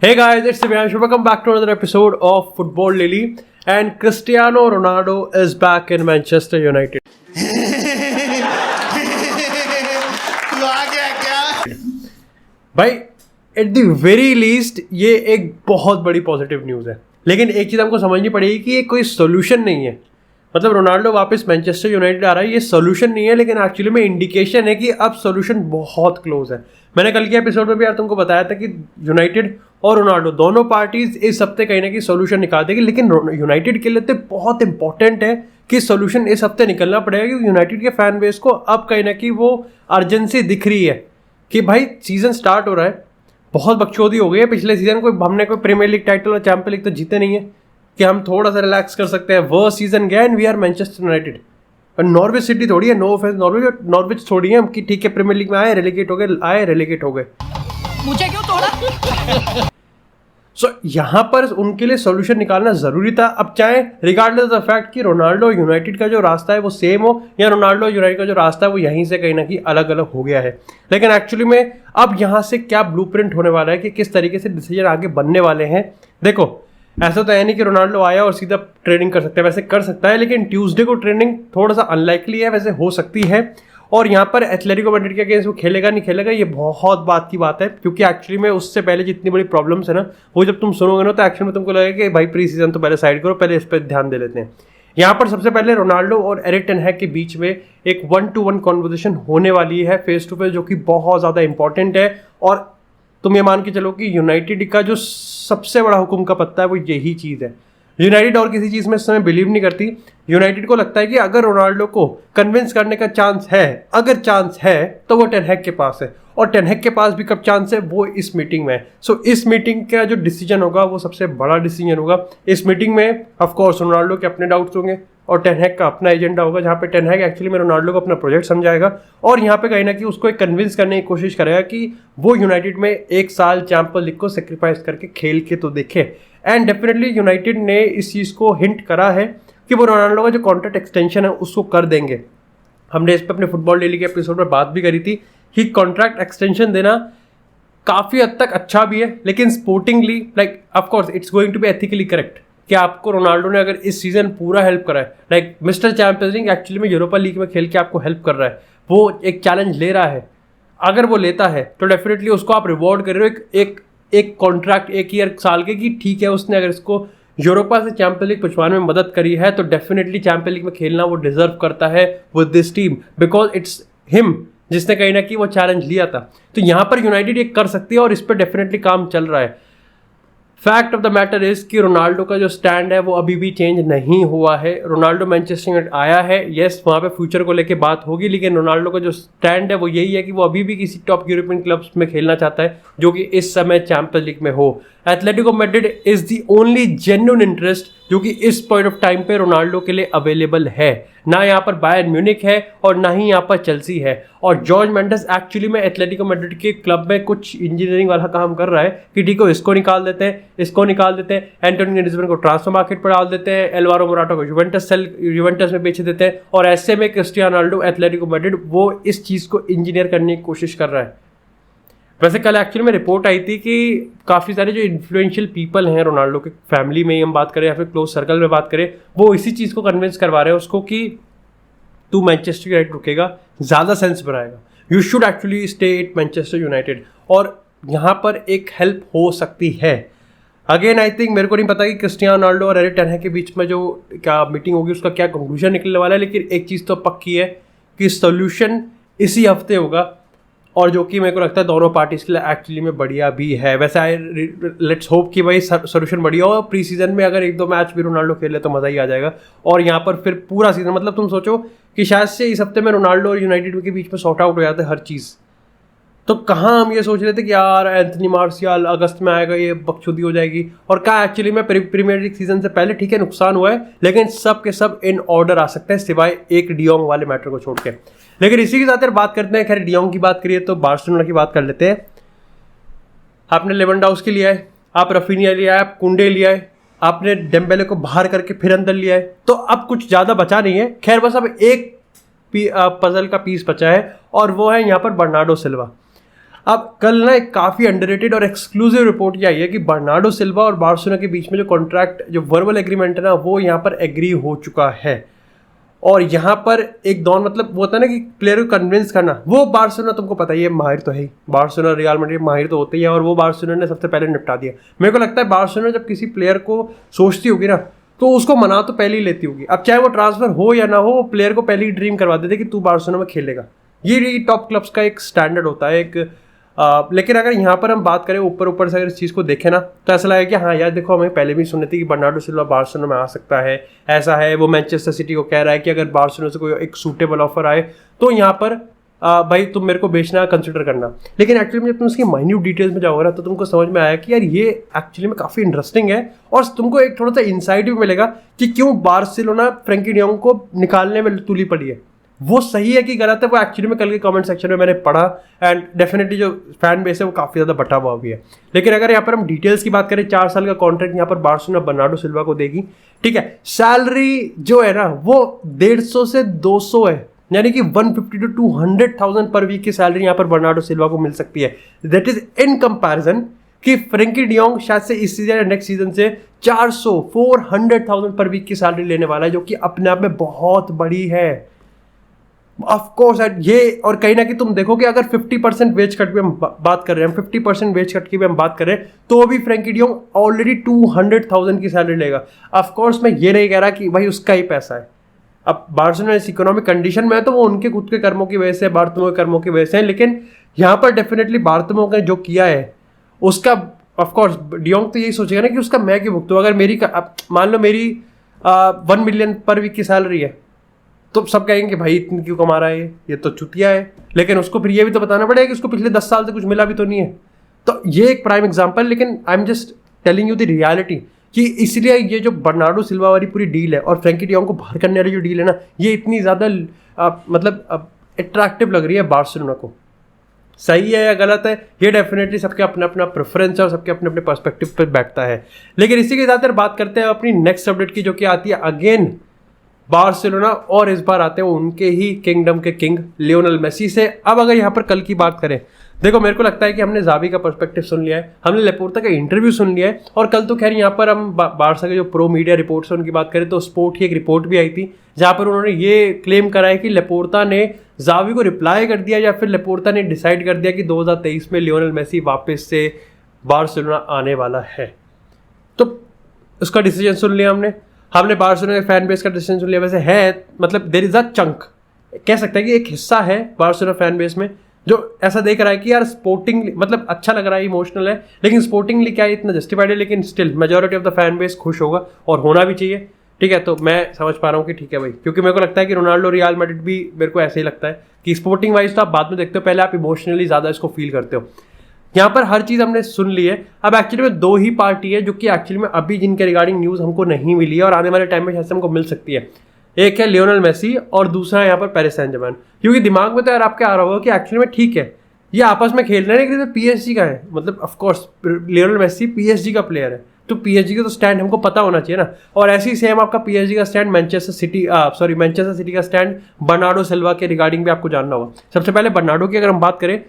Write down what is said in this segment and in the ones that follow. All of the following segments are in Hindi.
Hey guys, it's Divyanshu. Welcome back to another episode of Football Lily. And Cristiano Ronaldo is back in Manchester United. तू आ गया क्या? भाई एट द वेरी लीस्ट ये एक बहुत बड़ी पॉजिटिव न्यूज़ है, लेकिन एक चीज़ हमको समझनी पड़ेगी कि ये कोई सोल्यूशन नहीं है। मतलब रोनाल्डो वापस मैनचेस्टर यूनाइटेड आ रहा है, ये सोल्यूशन नहीं है, लेकिन एक्चुअली में इंडिकेशन है कि अब सोल्यूशन बहुत क्लोज है। मैंने कल के एपिसोड में भी यार तुमको बताया था कि यूनाइटेड और रोनाल्डो दोनों पार्टीज इस हफ्ते कहीं ना कहीं सोल्यूशन निकाल देगी, लेकिन यूनाइटेड के लिए तो बहुत इंपॉर्टेंट है कि सोल्यूशन इस हफ्ते निकलना पड़ेगा, क्योंकि यूनाइटेड के फैन बेस को अब कहीं ना कहीं वो अर्जेंसी दिख रही है कि भाई सीजन स्टार्ट हो रहा है। बहुत बकचोदी हो गई है पिछले सीजन, हमने कोई प्रीमियर लीग टाइटल और चैंपियन लीग तो जीते नहीं है कि हम थोड़ा सा रिलैक्स कर सकते हैं। वो सीजन गया and we are Manchester United. और नॉर्विच सिटी थोड़ी है, नो ऑफेंस नॉर्विच थोड़ी है कि ठीक है प्रीमियर लीग में आए रेलीगेट हो गए मुझे क्यों तोड़ा? सो यहाँ पर उनके लिए सोल्यूशन निकालना जरूरी था। अब चाहे रिगार्डलेस ऑफ द फैक्ट कि रोनाल्डो यूनाइटेड का जो रास्ता है वो सेम हो या रोनाल्डो यूनाइटेड का जो रास्ता है वो यहीं से कहीं ना कहीं अलग अलग हो गया है, लेकिन एक्चुअली में अब यहाँ से क्या ब्लूप्रिंट होने वाला है कि किस तरीके से डिसीजन आगे बनने वाले हैं। देखो ऐसा तो है नहीं कि रोनाल्डो आया और सीधा ट्रेनिंग कर सकता है, वैसे कर सकता है, लेकिन ट्यूसडे को ट्रेनिंग थोड़ा सा अनलाइकली है, वैसे हो सकती है। और यहाँ पर एथलेटिको मैड्रिड के अगेंस्ट वो खेलेगा नहीं खेलेगा ये बहुत बात की बात है, क्योंकि एक्चुअली में उससे पहले जितनी बड़ी प्रॉब्लम्स है ना वो जब तुम सुनोगे ना तो एक्चुअली में तुमको लगेगा कि भाई प्री सीजन तो पहले साइड करो, पहले इस पर ध्यान दे लेते हैं। यहाँ पर सबसे पहले रोनाल्डो और एरिक टेन हैग के बीच में एक 1-to-1 कॉन्वर्सेशन होने वाली है फेस टू फेस, जो कि बहुत ज़्यादा इंपॉर्टेंट है। और तुम ये मान के चलो कि यूनाइटेड का जो सबसे बड़ा हुक्म का पत्ता है वो यही चीज़ है। यूनाइटेड और किसी चीज़ में इस समय बिलीव नहीं करती। यूनाइटेड को लगता है कि अगर रोनाल्डो को कन्विंस करने का चांस है, अगर चांस है तो वो टेन हैग के पास है, और टेन हैग के पास भी कब चांस है, वो इस मीटिंग में है। सो इस मीटिंग का जो डिसीजन होगा वो सबसे बड़ा डिसीजन होगा। इस मीटिंग में ऑफकोर्स रोनाल्डो के अपने डाउट्स होंगे और टेन हैग का अपना एजेंडा होगा, जहाँ पे टेन हैग एक्चुअली में रोनाल्डो को अपना प्रोजेक्ट समझाएगा और यहाँ पे कहीं ना कहीं उसको एक कन्विंस करने की कोशिश करेगा कि वो यूनाइटेड में एक साल चैंपियन लीग को सेक्रीफाइस करके खेल के तो देखे। एंड डेफिनेटली यूनाइटेड ने इस चीज़ को हिंट करा है कि वो रोनाल्डो का जो कॉन्ट्रैक्ट एक्सटेंशन है उसको कर देंगे। हमने इस पर अपने फुटबॉल डेली के एपिसोड में बात भी करी थी कि कॉन्ट्रैक्ट एक्सटेंशन देना काफ़ी हद तक अच्छा भी है, लेकिन sportingly like of course it's going to be ethically correct कि आपको रोनाल्डो ने अगर इस सीजन पूरा हेल्प करा है, like mister champions league actually में यूरोपा लीग में खेल के आपको हेल्प कर रहा है, वो एक चैलेंज ले रहा है, अगर वो लेता है तो डेफिनेटली उसको आप रिवॉर्ड कर रहे हो एक कॉन्ट्रैक्ट एक ईयर साल के कि ठीक है उसने अगर इसको यूरोपा से चैंपियन लीग पहुंचवाने में मदद करी है तो डेफिनेटली चैंपियन लीग में खेलना वो डिजर्व करता है with this team, because it's him जिसने कहीं ना कहीं वो चैलेंज लिया था। तो यहाँ पर यूनाइटेड ये कर सकती है और इस पर डेफिनेटली काम चल रहा है। Fact of the matter is कि रोनाल्डो का जो स्टैंड है वो अभी भी चेंज नहीं हुआ है। रोनाल्डो मैनचेस्टर यूनाइटेड आया है, यस वहाँ पे फ्यूचर को लेके बात होगी, लेकिन रोनाल्डो का जो स्टैंड है वो यही है कि वो अभी भी किसी टॉप यूरोपियन क्लब्स में खेलना चाहता है जो कि इस समय चैंपियन लीग में हो। Atletico Madrid is the only genuine interest जो कि इस पॉइंट ऑफ टाइम पे रोनाल्डो के लिए अवेलेबल है। ना यहाँ पर बायर्न म्यूनिक है और ना ही यहाँ पर चेल्सी है। और जॉर्ज मेंडेस एक्चुअली में एथलेटिको मैड्रिड के क्लब में कुछ इंजीनियरिंग वाला काम कर रहा है कि ठीक है इसको निकाल देते हैं, एंटोनी ग्रिजमान को ट्रांसफर मार्केट पर डाल देते हैं, एल्वारो मोराटा को यूवेंटस में बेच देते हैं, और ऐसे में क्रिस्टियानो रोनाल्डो एथलेटिको मैड्रिड वो इस चीज़ को इंजीनियर करने की कोशिश कर रहा है। वैसे कल एक्चुअली में रिपोर्ट आई थी कि काफ़ी सारे जो इन्फ्लुएंशियल पीपल हैं रोनाल्डो के फैमिली में ही हम बात करें या फिर क्लोज सर्कल में बात करें, वो इसी चीज़ को कन्विंस करवा रहे हैं उसको कि तू मैनचेस्टर यूनाइटेड रुकेगा, ज़्यादा सेंस बनाएगा, you should actually stay at Manchester United. और यहाँ पर एक हेल्प हो सकती है। अगेन आई थिंक मेरे को नहीं पता कि क्रिस्टियानो रोनाल्डो और एरिक टेन हैग के बीच में जो क्या मीटिंग होगी उसका क्या कंक्लूजन निकलने वाला है, लेकिन एक चीज़ तो पक्की है कि सोल्यूशन इसी हफ्ते होगा, और जो कि मेरे को लगता है दोनों पार्टीज के लिए एक्चुअली में बढ़िया भी है। वैसे लेट्स होप कि भाई सोल्यूशन बढ़िया हो। प्री सीजन में अगर 1-2 मैच भी रोनाल्डो खेले तो मज़ा ही आ जाएगा, और यहाँ पर फिर पूरा सीजन मतलब तुम सोचो कि शायद से इस हफ्ते में रोनाल्डो और यूनाइटेड के बीच में सॉर्ट आउट हो जाता है हर चीज़। तो कहाँ हम ये सोच रहे थे कि यार एंथनी मार्शियल अगस्त में आएगा, ये बकचोदी हो जाएगी, और क्या एक्चुअली में प्रीमियर लीग सीजन से पहले ठीक है नुकसान हुआ है, लेकिन सब के सब इन ऑर्डर आ सकते हैं सिवाय एक डियोंग वाले मैटर को छोड़ के। लेकिन इसी के साथ यार बात करते हैं, खैर डियोंग की बात करिए तो बार्सिलोना की बात कर लेते हैं। आपने लेवेंडाउस्की लिया है, आप रफीनिया लिया है, आप कुंडे लिया है, आपने डेम्बेले को बाहर करके फिर अंदर लिया है, तो अब कुछ ज़्यादा बचा नहीं है। खैर बस अब एक पजल का पीस बचा है और वो है यहाँ पर बर्नार्डो सिल्वा। अब कल ना एक काफ़ी अंडररेटेड और एक्सक्लूसिव रिपोर्ट ये आई है कि बर्नार्डो सिल्वा और बार्सिलोना के बीच में जो कॉन्ट्रैक्ट, जो वर्बल एग्रीमेंट है ना, वो यहाँ पर एग्री हो चुका है। और यहाँ पर एक दौर मतलब वो होता है ना कि प्लेयर को कन्विंस करना, वो बार्सिलोना तुमको पता ही है माहिर तो है ही, बार्सिलोना रियल मैड्रिड माहिर तो होते ही है, और वो बार्सिलोना ने सबसे पहले निपटा दिया। मेरे को लगता है बार्सिलोना जब किसी प्लेयर को सोचती होगी ना तो उसको मना तो पहले ही लेती होगी। अब चाहे वो ट्रांसफर हो या ना हो, वो प्लेयर को पहले ही ड्रीम करवा देते कि तू बार्सिलोना में खेलेगा। ये टॉप क्लब्स का एक स्टैंडर्ड होता है एक लेकिन अगर यहाँ पर हम बात करें ऊपर से अगर इस चीज़ को देखें ना, तो ऐसा लगे कि हाँ यार देखो, हमें पहले भी सुनी थी कि बर्नार्डो सिल्वा बार्सिलोना में आ सकता है, ऐसा है। वो मैनचेस्टर सिटी को कह रहा है कि अगर बार्सिलोना से कोई एक सूटेबल ऑफर आए तो यहाँ पर भाई तुम मेरे को बेचना कंसिडर करना। लेकिन एक्चुअली में जब तुम उसकी माइन्यूट डिटेल्स में जाओगे ना, तो तुमको समझ में आया कि यार ये एक्चुअली में काफ़ी इंटरेस्टिंग है, और तुमको एक थोड़ा सा इंसाइट भी मिलेगा कि क्यों बार्सिलोना फ्रैंकी डियोंग को निकालने में तुली पड़ी है। वो सही है कि गलत है, वो एक्चुअली में कल के कमेंट सेक्शन में मैंने पढ़ा, एंड डेफिनेटली जो फैन बेस है वो काफ़ी ज़्यादा बटा हुआ भी है। लेकिन अगर यहाँ पर हम डिटेल्स की बात करें, 4 साल का कॉन्ट्रैक्ट यहाँ पर बार्सिलोना बर्नार्डो सिल्वा को देगी, ठीक है। सैलरी जो है ना वो 150 से 200 है, यानी कि 150 to 200,000 पर वीक की सैलरी यहाँ पर बर्नार्डो सिल्वा को मिल सकती है। दैट इज इन कंपैरिजन कि फ्रैंकी डियोंग शायद से इस सीजन या नेक्स्ट सीजन से 400,000 पर वीक की सैलरी लेने वाला है, जो कि अपने आप में बहुत बड़ी है। ऑफ कोर्स ये, और कहीं ना कहीं तुम देखो कि अगर 50% वेज कट की हम बात कर रहे हैं, 50% वेज कट की भी हम बात करें, तो भी फ्रैंकी डियोंग ऑलरेडी 200,000 की सैलरी लेगा। ऑफ कोर्स मैं ये नहीं कह रहा कि भाई उसका ही पैसा है। अब बार्सिलोना इस इकोनॉमिक कंडीशन में है तो वो उनके खुद के कर्मों की वजह से, बार्टोमेओ के कर्मों की वजह से है, लेकिन यहाँ पर डेफिनेटली बार्टोमेओ ने जो किया है उसका, ऑफ कोर्स डियोंग तो यही सोचेगा ना कि उसका मैं क्यों भुगतूं। अगर मेरी मान लो मेरी 1 मिलियन पर वीक की सैलरी है, तो सब कहेंगे कि भाई इतनी क्यों कमा रहा है, ये तो चुतिया है। लेकिन उसको फिर ये भी तो बताना पड़ेगा कि उसको पिछले 10 साल से कुछ मिला भी तो नहीं है। तो ये एक प्राइम एग्जांपल, लेकिन I am just telling you the reality कि इसलिए ये जो बर्नार्डो सिल्वा वाली पूरी डील है और फ्रैंकी डियोंग को बाहर करने वाली जो डील है ना, ये इतनी ज़्यादा मतलब अट्रैक्टिव लग रही है बार्सिलोना को। सही है या गलत है, ये डेफिनेटली सबके अपना अपना प्रेफरेंस है और सबके अपने अपने पर्सपेक्टिव पर बैठता है। लेकिन इसी के साथ बात करते हैं अपनी नेक्स्ट अपडेट की, जो कि आती है अगेन बार्सिलोना, और इस बार आते हैं उनके ही किंगडम के किंग लियोनेल मेसी से। अब अगर यहाँ पर कल की बात करें, देखो मेरे को लगता है कि हमने ज़ावी का पर्सपेक्टिव सुन लिया है, हमने लेपोर्टा का इंटरव्यू सुन लिया है, और कल तो खैर यहाँ पर हम बार्सा के जो प्रो मीडिया रिपोर्ट्स हैं उनकी बात करें तो स्पोर्ट की एक रिपोर्ट भी आई थी जहाँ पर उन्होंने ये क्लेम करा है कि लेपोर्टा ने ज़ावी को रिप्लाई कर दिया, या फिर लेपोर्टा ने डिसाइड कर दिया कि 2023 में लियोनेल मेसी वापस से बार्सिलोना आने वाला है। तो उसका डिसीजन सुन लिया हमने बार्सिलोना के फैन बेस का डिसीजन सुन लिया। वैसे है मतलब देयर इज अ चंक, कह सकते हैं कि एक हिस्सा है बार्सिलोना फैन बेस में जो ऐसा देख रहा है कि यार स्पोर्टिंग मतलब अच्छा लग रहा है, इमोशनल है, लेकिन स्पोर्टिंग क्या है इतना जस्टिफाइड है, लेकिन still majority of the fan base खुश होगा और होना भी चाहिए। ठीक है, तो मैं समझ पा रहा हूँ कि ठीक है भाई, क्योंकि मेरे को लगता है कि रोनाल्डो रियल मैड्रिड भी मेरे को ऐसे ही लगता है कि स्पोर्टिंग वाइज तो आप बाद में देखते हो, पहले आप इमोशनली ज़्यादा इसको फील करते हो। यहाँ पर हर चीज़ हमने सुन ली है। अब एक्चुअली में 2 ही पार्टी है जो कि एक्चुअली में अभी जिनके रिगार्डिंग न्यूज़ हमको नहीं मिली है और आने वाले टाइम में शायद से हमको मिल सकती है। एक है लियोनेल मेसी और दूसरा है यहाँ पर पेरिस सेंट जर्मैन। क्योंकि दिमाग में तो यार आपके आ रहा होगा कि एक्चुअली में ठीक है ये आपस में खेल रहे हैं, लेकिन पीएसजी का है, मतलब ऑफकोर्स लियोनेल मेसी पीएसजी का प्लेयर है, तो पीएसजी का तो स्टैंड हमको पता होना चाहिए ना। और ऐसे ही सेम आपका पीएसजी का स्टैंड मैनचेस्टर सिटी का स्टैंड बर्नार्डो सिल्वा के रिगार्डिंग भी आपको जानना होगा। सबसे पहले बर्नार्डो की अगर हम बात करें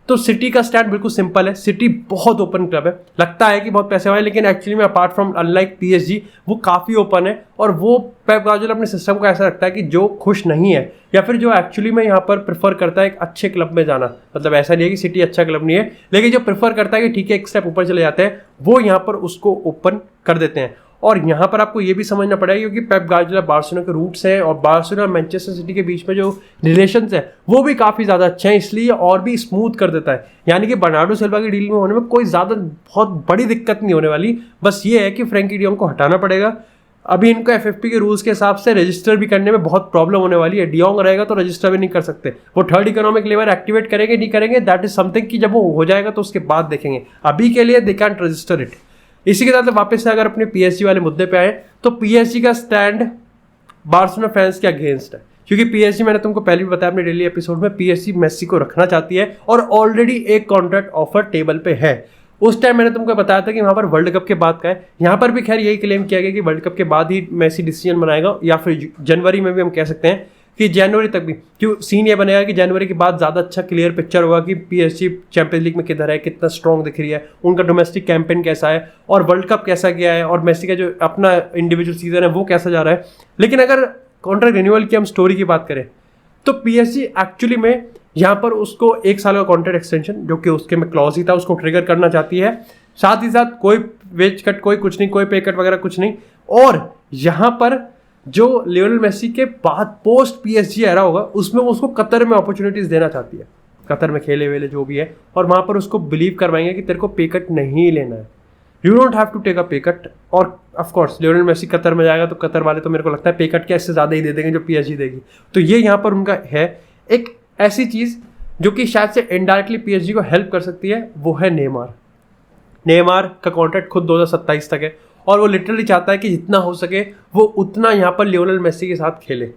तो सिटी का स्टैंड बिल्कुल सिंपल है। सिटी बहुत ओपन क्लब है, लगता है कि बहुत पैसे वाले, लेकिन एक्चुअली में अपार्ट फ्रॉम अनलाइक पीएसजी वो काफ़ी ओपन है। और वो पेप गार्डियोला अपने सिस्टम को ऐसा रखता है कि जो खुश नहीं है या फिर जो एक्चुअली में यहाँ पर प्रेफर करता है एक अच्छे क्लब में जाना, मतलब ऐसा नहीं है कि सिटी अच्छा क्लब नहीं है, लेकिन जो प्रेफर करता है कि ठीक है एक स्टेप ऊपर चले जाते हैं, वो यहाँ पर उसको ओपन कर देते हैं। और यहाँ पर आपको ये भी समझना पड़ेगा क्योंकि पेप गार्डियोला बार्सिलोना के रूट्स हैं और बार्सिलोना और मैनचेस्टर सिटी के बीच में जो रिलेशंस है वो भी काफ़ी ज़्यादा अच्छे हैं, इसलिए और भी स्मूथ कर देता है। यानी कि बर्नार्डो सिल्वा की डील में होने में कोई ज़्यादा बहुत बड़ी दिक्कत नहीं होने वाली। बस ये है कि फ्रैंकी डियोंग को हटाना पड़ेगा। अभी इनको एफएफपी के रूल्स के हिसाब से रजिस्टर भी करने में बहुत प्रॉब्लम होने वाली है। डियोंग रहेगा तो रजिस्टर भी नहीं कर सकते, वो थर्ड इकोनॉमिक लेवल एक्टिवेट करेंगे नहीं करेंगे, दैट इज समथिंग कि जब वो हो जाएगा तो उसके बाद देखेंगे। अभी के लिए दे कैंट रजिस्टर इट। इसी के साथ वापस से अगर अपने पीएसजी वाले मुद्दे पे आए तो पीएसजी का स्टैंड बार्सिलोना फैंस के अगेंस्ट है, क्योंकि पीएसजी मैंने तुमको पहले भी बताया अपने डेली एपिसोड में, पीएसजी मेसी को रखना चाहती है और ऑलरेडी एक कॉन्ट्रैक्ट ऑफर टेबल पे है। उस टाइम मैंने तुमको बताया था कि वहाँ पर वर्ल्ड कप के बाद का है। यहाँ पर भी खैर यही क्लेम किया गया कि वर्ल्ड कप के बाद ही मेसी डिसीजन बनाएगा, या फिर जनवरी में भी हम कह सकते हैं कि जनवरी तक भी क्यों सीन ये बनेगा कि जनवरी के बाद ज़्यादा अच्छा क्लियर पिक्चर होगा कि PSG चैंपियंस लीग में किधर है, कितना स्ट्रॉन्ग दिख रही है, उनका डोमेस्टिक कैंपेन कैसा है और वर्ल्ड कप कैसा गया है और मेसी का जो अपना इंडिविजुअल सीजन है वो कैसा जा रहा है। लेकिन अगर कॉन्ट्रैक्ट रिन्यूअल की हम स्टोरी की बात करें तो PSG एक्चुअली में यहाँ पर उसको 1 साल का कॉन्ट्रैक्ट एक्सटेंशन जो कि उसके में क्लॉज ही था उसको ट्रिगर करना चाहती है, साथ ही साथ कोई वेज कट, कोई कुछ नहीं, कोई पे कट वगैरह कुछ नहीं। और यहाँ पर जो लियोनेल मेसी के बाद पोस्ट PSG एरा होगा उसमें वो उसको कतर में अपॉर्चुनिटीज देना चाहती है, कतर में खेले वेले जो भी है, और वहाँ पर उसको बिलीव करवाएंगे कि तेरे को पे कट नहीं लेना है, you don't have to take a pay cut. और of course Lionel Messi Qatar में जाएगा तो कतर वाले तो मेरे को लगता है पे कट क्या इससे ज़्यादा ही दे देंगे जो PSG देगी। तो ये यहाँ पर उनका है एक ऐसी चीज़ जो कि शायद से इनडायरेक्टली PSG को हेल्प कर सकती है, वो है नेमार का कॉन्ट्रैक्ट खुद 2027 तक है और वो लिटरली चाहता है कि जितना हो सके वो उतना यहाँ पर लियोनेल मेसी के साथ खेले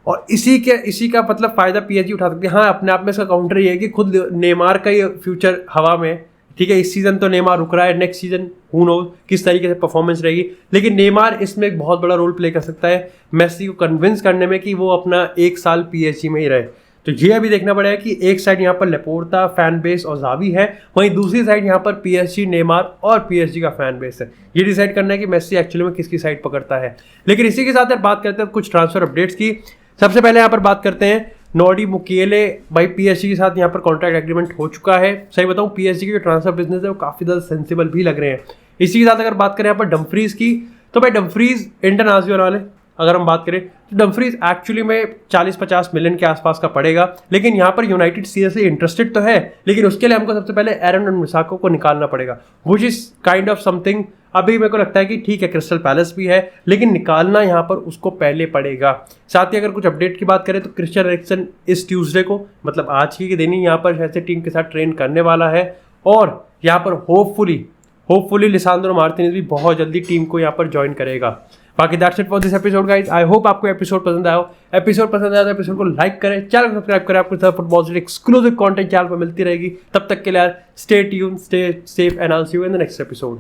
और इसी का मतलब फ़ायदा PSG उठा सकती है। हाँ, अपने आप में इसका काउंटर ये है कि खुद नेमार का ही फ्यूचर हवा में, ठीक है, इस सीज़न तो नेमार रुक रहा है, नेक्स्ट सीज़न हू नो किस तरीके से परफॉर्मेंस रहेगी, लेकिन नेमार इसमें एक बहुत बड़ा रोल प्ले कर सकता है मेसी को कन्विंस करने में कि वो अपना 1 साल PSG में ही रहे। तो ये अभी देखना पड़ेगा कि एक साइड यहाँ पर लेपोर्टा फैन बेस और जावी है, वहीं दूसरी साइड यहाँ पर PSG नेमार और PSG का फैन बेस है। ये डिसाइड करना है कि मेसी एक्चुअली में किसकी साइड पकड़ता है। लेकिन इसी के साथ यार बात करते हैं कुछ ट्रांसफर अपडेट्स की। सबसे पहले यहाँ पर बात करते हैं नॉर्डी मुकिएले, भाई PSG के साथ यहाँ पर कॉन्ट्रैक्ट एग्रीमेंट हो चुका है। सही बताऊँ PSG के जो ट्रांसफर बिजनेस है वो काफ़ी ज़्यादा सेंसिबल भी लग रहे हैं। इसी के साथ अगर बात करें यहाँ पर डम्फ्रीज की, तो भाई डम्फ्रीज इंटरनेशनल वाले अगर हम बात करें तो डम्फ्रीज एक्चुअली में 40-50 मिलियन के आसपास का पड़ेगा, लेकिन यहाँ पर यूनाइटेड सीरियसली इंटरेस्टेड तो है, लेकिन उसके लिए हमको सबसे पहले एरन वन-बिसाका को निकालना पड़ेगा, which is kind of something. अभी मेरे को लगता है कि ठीक है क्रिस्टल पैलेस भी है, लेकिन निकालना यहाँ पर उसको पहले पड़ेगा। साथ ही अगर कुछ अपडेट की बात करें तो क्रिश्चियन एरिक्सन इस ट्यूसडे को, मतलब आज की दिन ही यहाँ पर शायद टीम के साथ ट्रेन करने वाला है और यहाँ पर होपफुली लिसांड्रो मार्टिनेज भी बहुत जल्दी टीम को यहाँ पर ज्वाइन करेगा। बाकी that's it for this episode guys. I hope आपको एपिसोड पसंद आया तो एपिसोड को लाइक करें, चैनल को सब्सक्राइब करें, आपको सब फुटबॉल से एक्सक्लूसिव कंटेंट चैनल पर मिलती रहेगी। तब तक के लिए stay tune, stay safe and I will see you in the next episode.